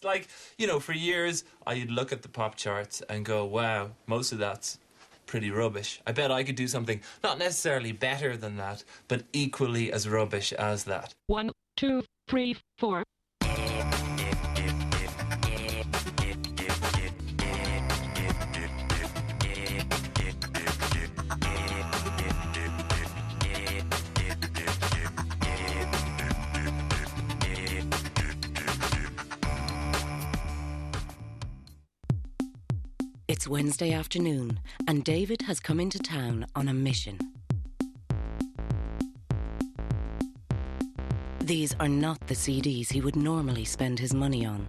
like, you know, for years I'd look at the pop charts and go, wow, most of that's pretty rubbish. I bet I could do something not necessarily better than that, but equally as rubbish as that. 1, 2, 3, 4. It's Wednesday afternoon, and David has come into town on a mission. These are not the CDs he would normally spend his money on.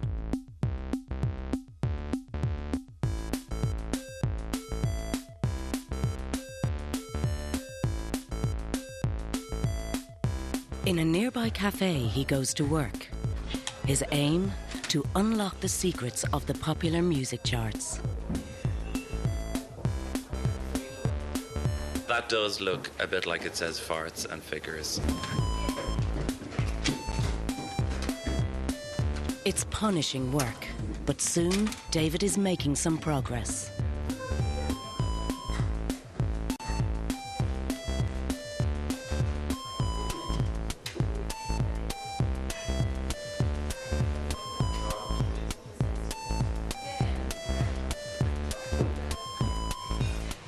In a nearby cafe, he goes to work. His aim? To unlock the secrets of the popular music charts. That does look a bit like it says farts and figures. It's punishing work, but soon David is making some progress.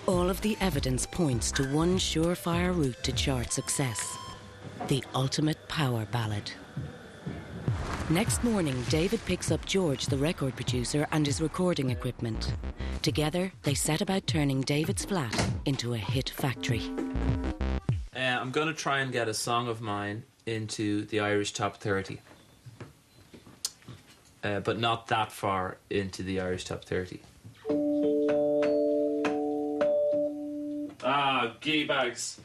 All of the evidence points to one surefire route to chart success: the ultimate power ballad. Next morning, David picks up George, the record producer, and his recording equipment. Together, they set about turning David's flat into a hit factory. I'm going to try and get a song of mine into the Irish Top 30. But not that far into the Irish Top 30. Ah, giddy bags.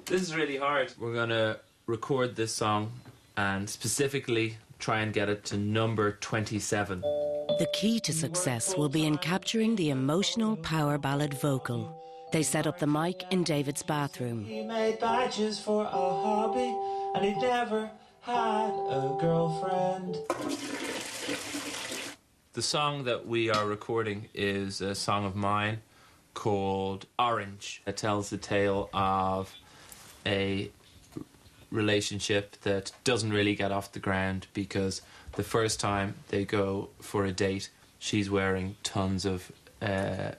This is really hard. We're going to record this song and specifically try and get it to number 27. The key to success will be in capturing the emotional power ballad vocal. They set up the mic in David's bathroom. He made badges for a hobby and he never had a girlfriend. The song that we are recording is a song of mine called Orange. It tells the tale of a relationship that doesn't really get off the ground because the first time they go for a date, she's wearing tons of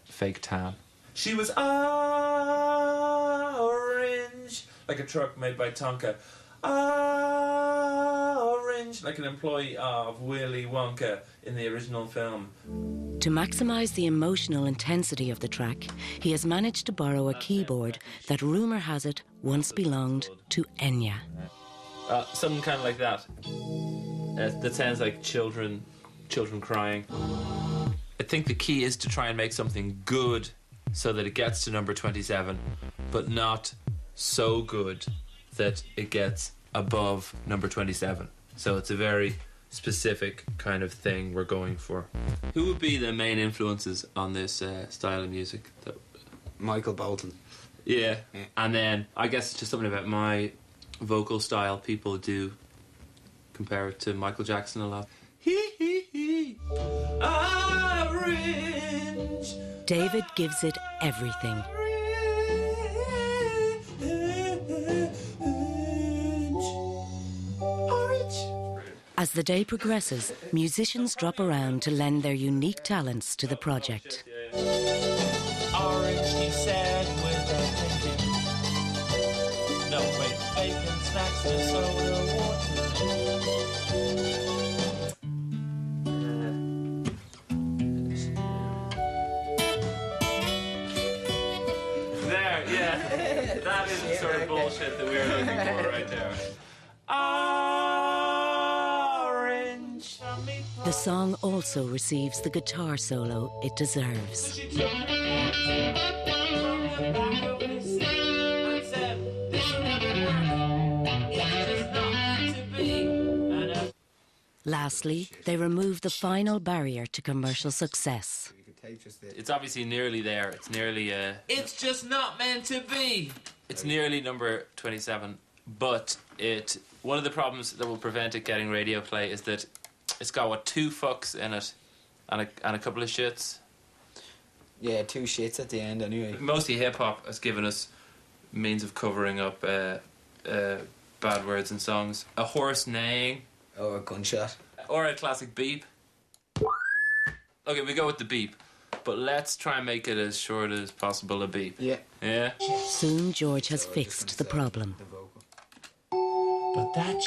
fake tan. She was orange, like a truck made by Tonka. Orange, like an employee of Willy Wonka in the original film. To maximise the emotional intensity of the track, he has managed to borrow a keyboard that, rumour has it, once belonged to Enya. Something kind of like that. That sounds like children crying. I think the key is to try and make something good so that it gets to number 27, but not so good that it gets above number 27. So it's a very specific kind of thing we're going for. Who would be the main influences on this style of music? Michael Bolton. Yeah, and then I guess it's just something about my vocal style. People do compare it to Michael Jackson a lot. Orange. David gives it everything. As the day progresses, musicians drop around to lend their unique talents to the project. Orange, he said with a thinking. No, wait, bacon, snacks, and soda water. There, yeah. That is the sort of bullshit that we were looking for right there. Orange. The song also receives the guitar solo it deserves. Lastly, they remove the final barrier to commercial success. It's obviously nearly there. It's nearly it's just not meant to be. It's nearly number 27, but one of the problems that will prevent it getting radio play is that It's got, what, 2 fucks in it and a couple of shits. Yeah, 2 shits at the end anyway. Mostly hip-hop has given us means of covering up bad words in songs. A horse neighing. Or a gunshot. Or a classic beep. Okay, we go with the beep. But let's try and make it as short as possible a beep. Yeah. Yeah? Soon George has fixed the problem. But that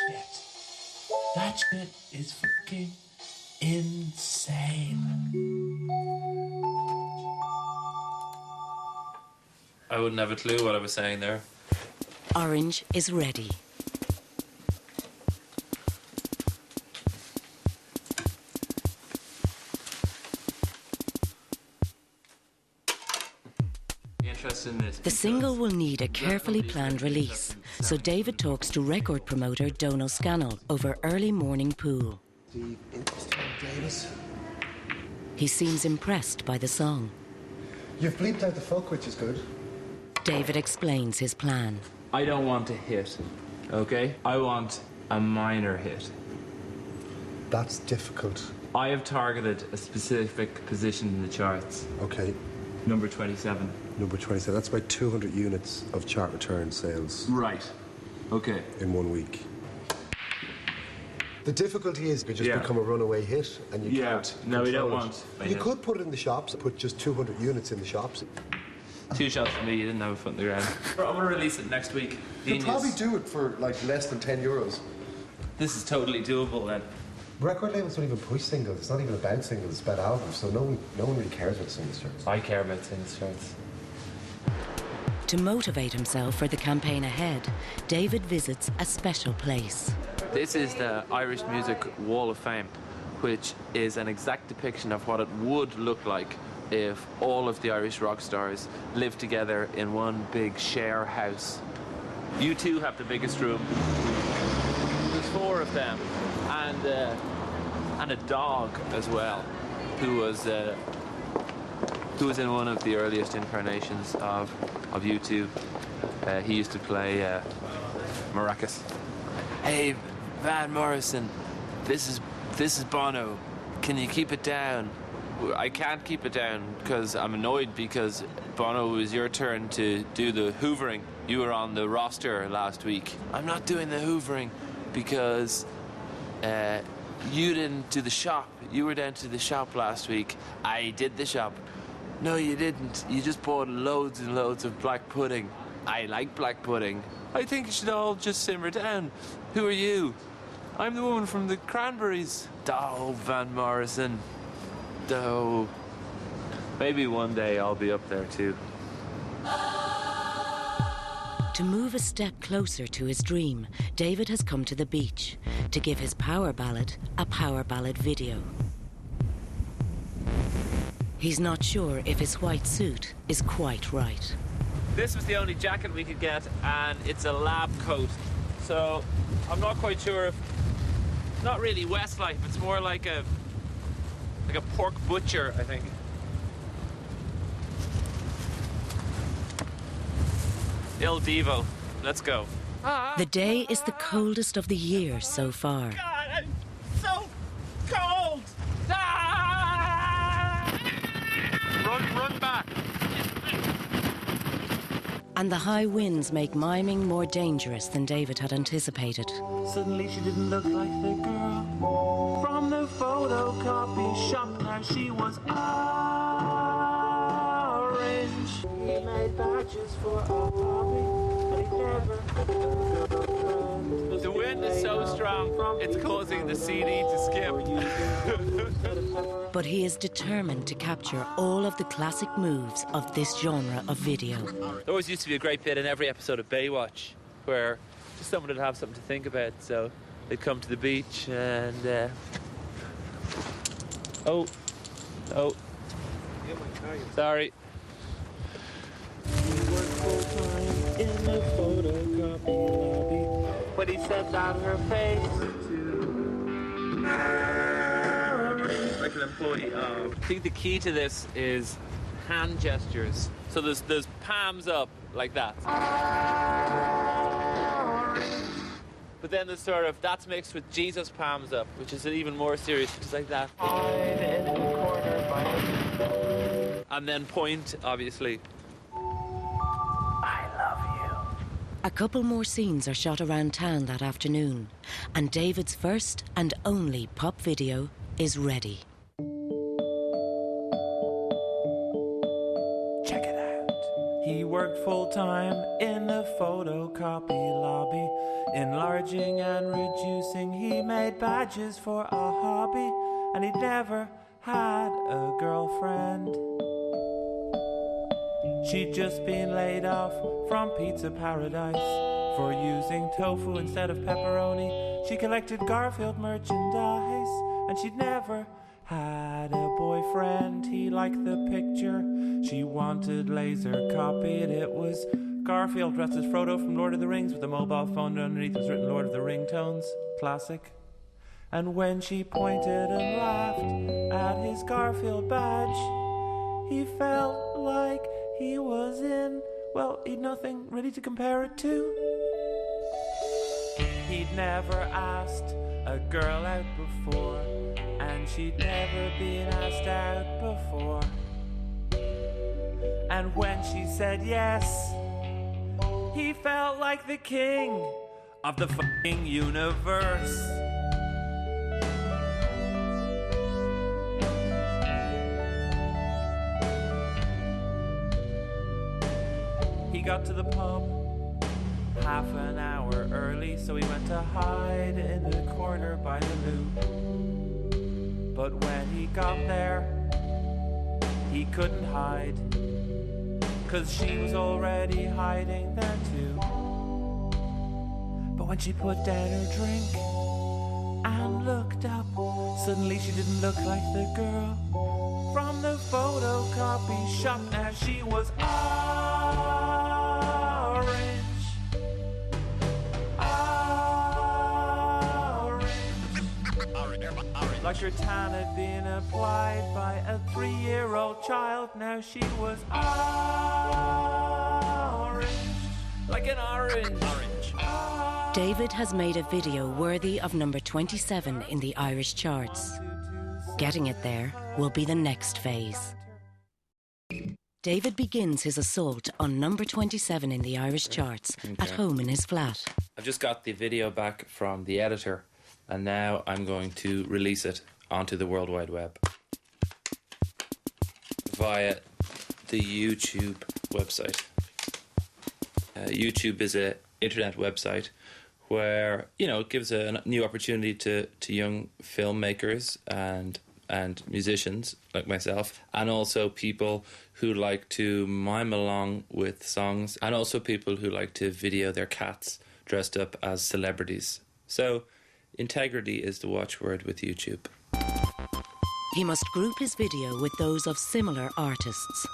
shit is fucking insane. I wouldn't have a clue what I was saying there. Orange is ready. Interested in this. The single will need a carefully planned release, so David talks to record promoter Donal Scannell over early morning pool. The interesting Davis. He seems impressed by the song. You've bleeped out the fuck, which is good. David explains his plan. I don't want a hit, okay? I want a minor hit. That's difficult. I have targeted a specific position in the charts. Okay, Number 27. number 27. That's about 200 units of chart return sales Right. Okay. in 1 week. The difficulty is you just become a runaway hit and you can't No, we don't control want. it. You could put it in the shops, put just 200 units in the shops. 2 shots for me, you didn't have a foot in the ground. I'm gonna release it next week. You'd probably do it for like less than 10 euros. This is totally doable then. Record labels don't even push singles. It's not even about singles, it's about albums. So no one really cares about singles charts. I care about singles charts. To motivate himself for the campaign ahead, David visits a special place. This is the Irish Music Wall of Fame, which is an exact depiction of what it would look like if all of the Irish rock stars lived together in one big share house. U2 have the biggest room. There's 4 of them, and a dog as well, who was in one of the earliest incarnations of U2. He used to play maracas. Hey, Van Morrison, this is Bono. Can you keep it down? I can't keep it down because I'm annoyed because Bono, it was your turn to do the hoovering. You were on the roster last week. I'm not doing the hoovering because you didn't do the shop. You were down to the shop last week. I did the shop. No, you didn't. You just bought loads and loads of black pudding. I like black pudding. I think you should all just simmer down. Who are you? I'm the woman from the Cranberries. Oh, Van Morrison. Oh. Maybe one day I'll be up there too. To move a step closer to his dream, David has come to the beach to give his power ballad a power ballad video. He's not sure if his white suit is quite right. This was the only jacket we could get, and it's a lab coat. So I'm not quite sure if, not really Westlife, it's more like a pork butcher, I think. Il Divo, let's go. The day is the coldest of the year so far. God, I'm so cold! Ah! Run back. And the high winds make miming more dangerous than David had anticipated. Suddenly she didn't look like the girl from the photocopy shop. Now she was orange. He made badges for a hobby, but he never. The wind is so strong, it's causing the CD to skip. But he is determined to capture all of the classic moves of this genre of video. There always used to be a great bit in every episode of Baywatch where just someone would have something to think about, so they'd come to the beach and oh sorry. In the photocopy lobby, but he said that her face Like an employee. I think the key to this is hand gestures. So there's palms up like that. But then there's sort of, that's mixed with Jesus palms up, which is even more serious, which is like that. And then point, obviously. A couple more scenes are shot around town that afternoon, and David's first and only pop video is ready. Check it out. He worked full-time in the photocopy lobby, enlarging and reducing. He made badges for a hobby, and he'd never had a girlfriend. She'd just been laid off from Pizza Paradise for using tofu instead of pepperoni. She collected Garfield merchandise, and she'd never had a boyfriend. He liked the picture she wanted laser copied. It was Garfield dressed as Frodo from Lord of the Rings with a mobile phone underneath was written Lord of the Ringtones. Classic. And when she pointed and laughed at his Garfield badge, he felt like he was in, well, he'd nothing really to compare it to. He'd never asked a girl out before, and she'd never been asked out before. And when she said yes, he felt like the king of the fucking universe. He got to the pub half an hour early, so he went to hide in the corner by the loo. But when he got there, he couldn't hide, 'cause she was already hiding there too. But when she put down her drink and looked up, suddenly she didn't look like the girl from the photocopy shop. Now she was orange, like her tan had been applied by a 3-year-old child. Now she was orange, like an orange. David has made a video worthy of number 27 in the Irish charts. Getting it there will be the next phase. David begins his assault on number 27 in the Irish charts at home in his flat. I've just got the video back from the editor, and now I'm going to release it onto the World Wide Web via the YouTube website. YouTube is an internet website where, you know, it gives a new opportunity to young filmmakers and musicians like myself, and also people who like to mime along with songs, and also people who like to video their cats dressed up as celebrities. So integrity is the watchword with YouTube. He must group his video with those of similar artists.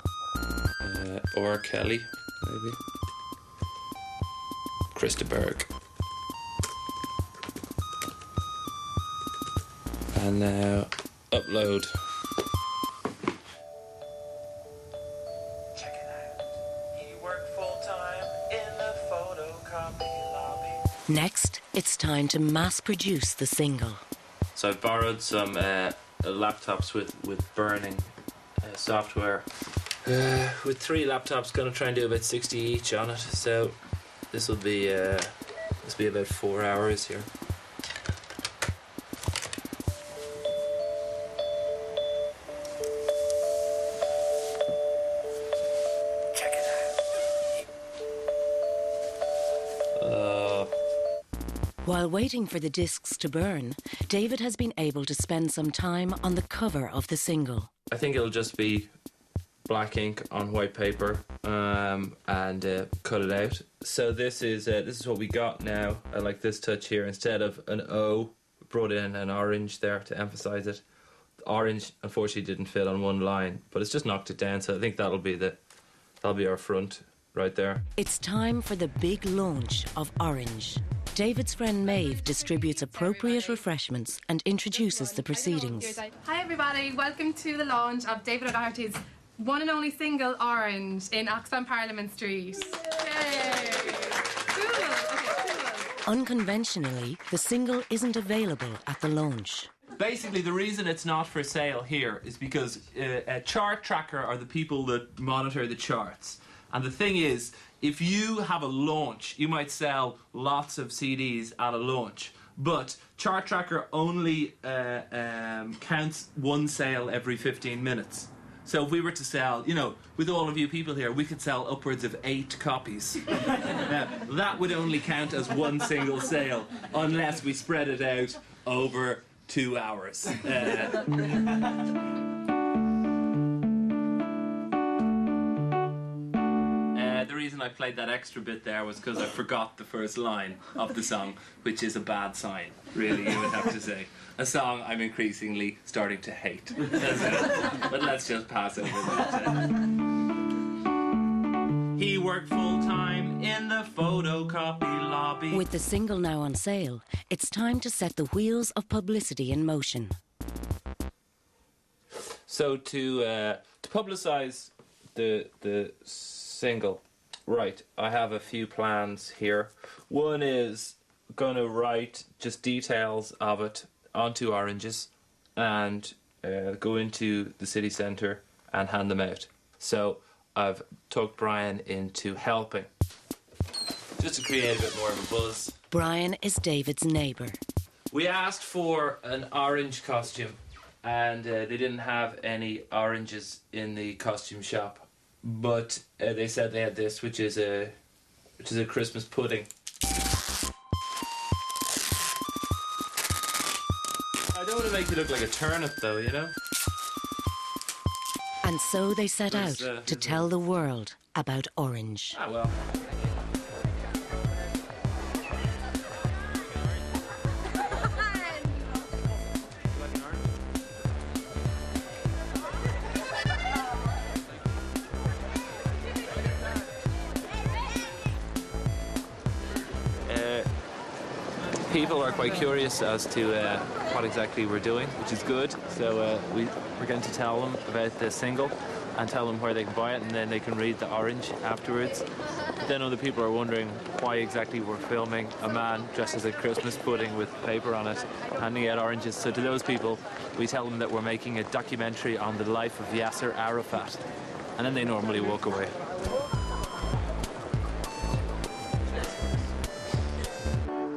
Or Kelly, maybe. Krista Berg. And now upload. Check it out. He worked full-time in the photocopy lobby. Next, it's time to mass produce the single. So I've borrowed some laptops with burning software. With 3 laptops, going to try and do about 60 each on it. So this will be about 4 hours here. Check it out. While waiting for the discs to burn, David has been able to spend some time on the cover of the single. I think it'll just be black ink on white paper and cut it out. So this is what we got now. I like this touch here. Instead of an O, brought in an orange there to emphasize it. The orange unfortunately didn't fit on one line, but it's just knocked it down. So I think that'll be our front right there. It's time for the big launch of Orange. David's friend Maeve distributes appropriate refreshments and introduces the proceedings. Hi everybody, welcome to the launch of David O'Doherty's one and only single, Orange, in Oxfam Parliament Street. Yay! Cool. Okay, cool. Unconventionally, the single isn't available at the launch. Basically, the reason it's not for sale here is because a chart tracker are the people that monitor the charts. And the thing is, if you have a launch, you might sell lots of CDs at a launch. But Chart Tracker only counts one sale every 15 minutes. So if we were to sell, you know, with all of you people here, we could sell upwards of 8 copies. That would only count as one single sale, unless we spread it out over 2 hours. The reason I played that extra bit there was because I forgot the first line of the song, which is a bad sign, really, you would have to say. A song I'm increasingly starting to hate. But let's just pass over that. He worked full-time in the photocopy lobby. With the single now on sale, it's time to set the wheels of publicity in motion. So to publicise the single, right, I have a few plans here. One is going to write just details of it onto oranges and go into the city centre and hand them out. So I've talked Brian into helping, just to create a bit more of a buzz. Brian is David's neighbour. We asked for an orange costume, and they didn't have any oranges in the costume shop. But they said they had this, which is a Christmas pudding. I don't want to make it look like a turnip, though, you know. And so they set out to tell the world about Orange. Ah, well. People are quite curious as to what exactly we're doing, which is good. So we're going to tell them about the single and tell them where they can buy it, and then they can read the orange afterwards. But then other people are wondering why exactly we're filming a man dressed as a Christmas pudding with paper on it, handing out oranges. So to those people, we tell them that we're making a documentary on the life of Yasser Arafat, and then they normally walk away.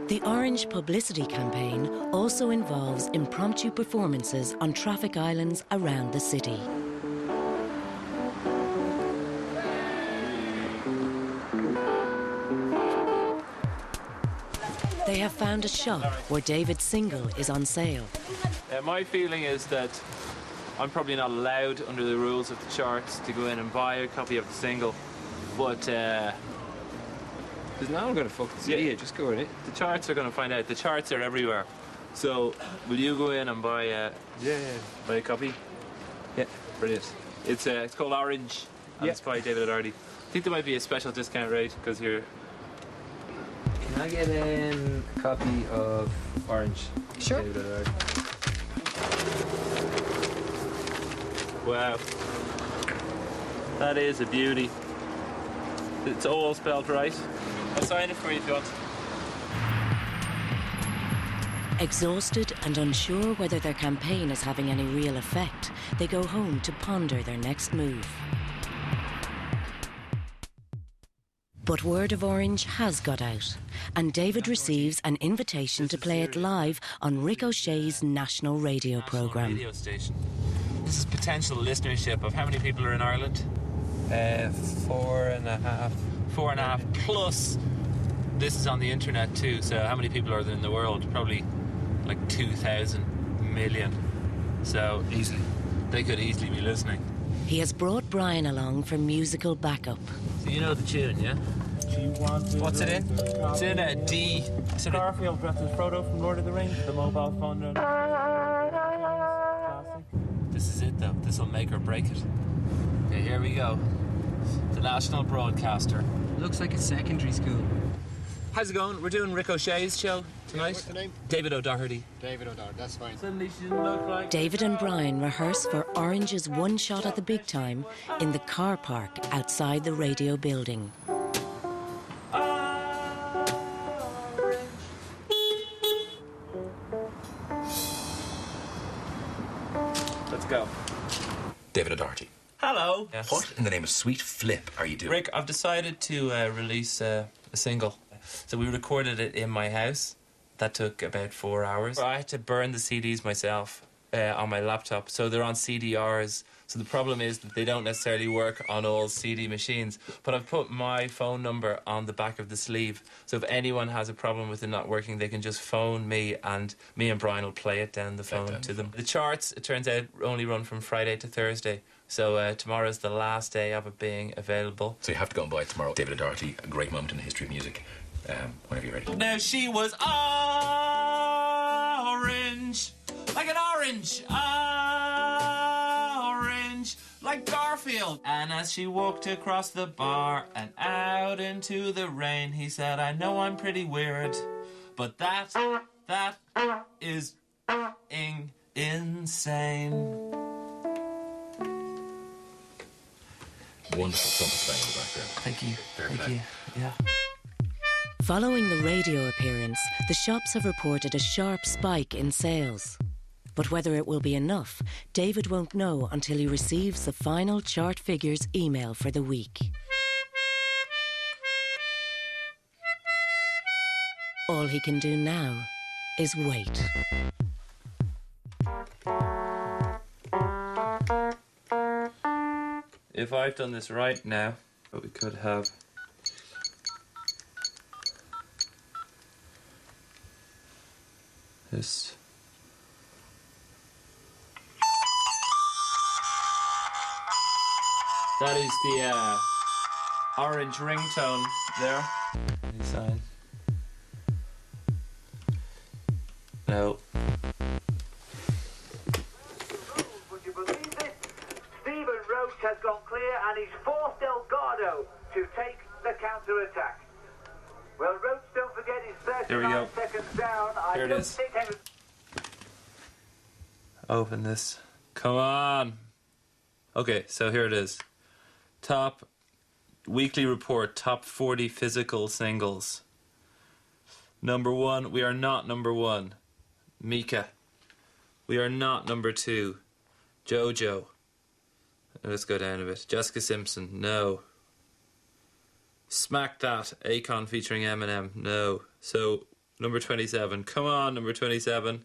The Orange publicity campaign also involves impromptu performances on traffic islands around the city. They have found a shop where David's single is on sale. My feeling is that I'm probably not allowed under the rules of the charts to go in and buy a copy of the single, but there's no one going to fucking see you, just go in it. The charts are going to find out. The charts are everywhere. So, will you go in and buy buy a copy? Yeah, brilliant. It's called Orange, and it's by David O'Doherty. I think there might be a special discount rate, because you're... Can I get a copy of Orange? Sure. David O'Doherty. Wow. That is a beauty. It's all spelled right. I'll sign it for you if you want. Exhausted and unsure whether their campaign is having any real effect, they go home to ponder their next move. But word of Orange has got out, and David receives an invitation to play it live on Rick O'Shea's national radio programme. Radio station. This is potential listenership of how many people are in Ireland? 4.5. 4.5 plus. This is on the internet too, so how many people are there in the world? Probably like 2,000 million. So Easily. They could easily be listening. He has brought Brian along for musical backup. So you know the tune, yeah? What's it in? It's in a D. Garfield dressed as Frodo from Lord of the Rings, the mobile phone. Classic. This is it though. This will make or break it. Okay, here we go. The national broadcaster. Looks like a secondary school. How's it going? We're doing Rick O'Shea's show tonight. What's the name? David O'Doherty. David O'Doherty, that's fine. Suddenly she didn't look like... David and Brian rehearse for Orange's one shot at the big time in the car park outside the radio building. Orange. Let's go. David O'Doherty. Hello. Yes. What in the name of sweet flip are you doing? Rick, I've decided to release a single. So we recorded it in my house. That took about 4 hours. I had to burn the CDs myself on my laptop, so they're on CDRs. So the problem is that they don't necessarily work on all CD machines. But I've put my phone number on the back of the sleeve, so if anyone has a problem with it not working, they can just phone me, and me and Brian will play it down the phone to them. The charts, it turns out, only run from Friday to Thursday. So tomorrow's the last day of it being available. So you have to go and buy it tomorrow. David O'Doherty, a great moment in the history of music. Whenever you're ready. Now she was orange, like an orange, like Garfield. And as she walked across the bar and out into the rain, he said, I know I'm pretty weird, but that is insane. Wonderful trumpet playing in the background. Thank you. Fair Thank play. you. Yeah. Following the radio appearance, the shops have reported a sharp spike in sales. But whether it will be enough, David won't know until he receives the final chart figures email for the week. All he can do now is wait. If I've done this right now, what we could have... this... That is the orange ringtone there. Any sign? No. Would you believe this? Stephen Roach has gone clear and he's forced Delgado to take the counter-attack. Well, Roach, don't forget, he's 39 seconds down. Here it is. Open this. Come on. Okay, so here it is. Top weekly report, top 40 physical singles. Number 1, we are not number 1. Mika. We are not number 2. Jojo. Let's go down a bit. Jessica Simpson. No. Smack That. Akon featuring Eminem. No. So, number 27. Come on, number 27.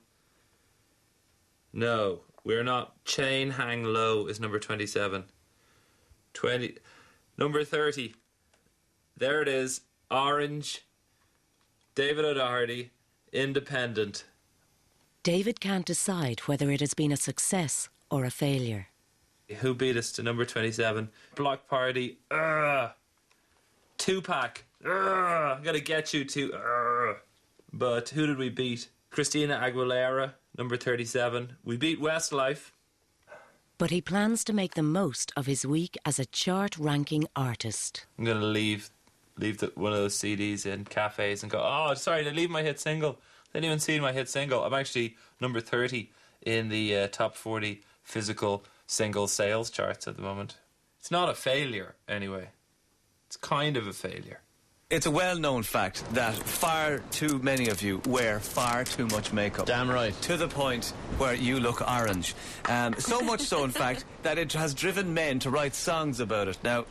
No. We're not. Chain Hang Low is number 27. Number 30. There it is. Orange. David O'Doherty. Independent. David can't decide whether it has been a success or a failure. Who beat us to number 27? Block Party. Tupac. Gotta get you to. But who did we beat? Christina Aguilera, number 37. We beat Westlife. But he plans to make the most of his week as a chart-ranking artist. I'm gonna leave one of those CDs in cafes and go, oh, sorry, did I leave my hit single? I didn't even see my hit single. I'm actually number 30 in the top 40 physical single sales charts at the moment. It's not a failure, anyway. It's kind of a failure. It's a well-known fact that far too many of you wear far too much makeup. Damn right. To the point where you look orange. So much so, in fact, that it has driven men to write songs about it. Now,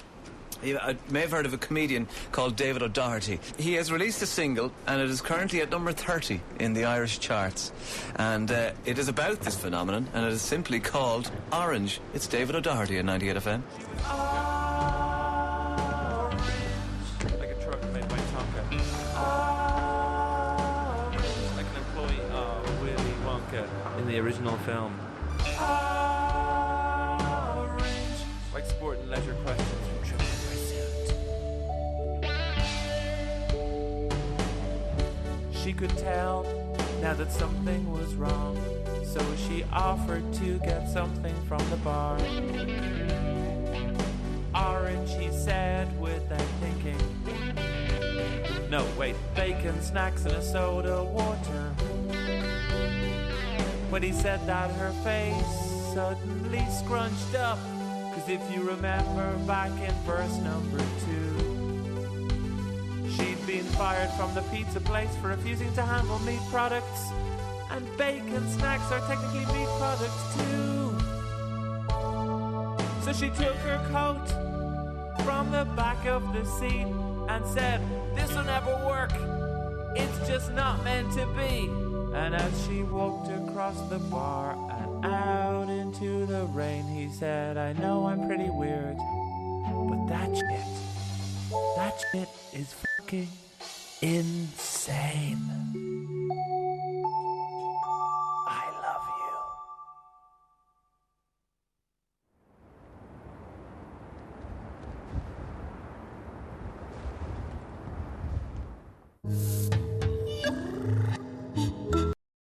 you may have heard of a comedian called David O'Doherty. He has released a single, and it is currently at number 30 in the Irish charts. And it is about this phenomenon, and it is simply called Orange. It's David O'Doherty at 98 FM. Like a truck made by Tonka. Like an employee of Willy Wonka in the original film. Like sport and leisure questions from Trivial Pursuit. She could tell now that something was wrong, so she offered to get something from the bar. Orange, he said without thinking. No, wait, bacon, snacks, and a soda water. When he said that, her face suddenly scrunched up. 'Cause if you remember back in verse number 2, she'd been fired from the pizza place for refusing to handle meat products. And bacon snacks are technically meat products too. So she took her coat from the back of the seat and said, "This'll never work. It's just not meant to be." And as she walked across the bar and out into the rain, he said, "I know I'm pretty weird, but that shit is fucking insane."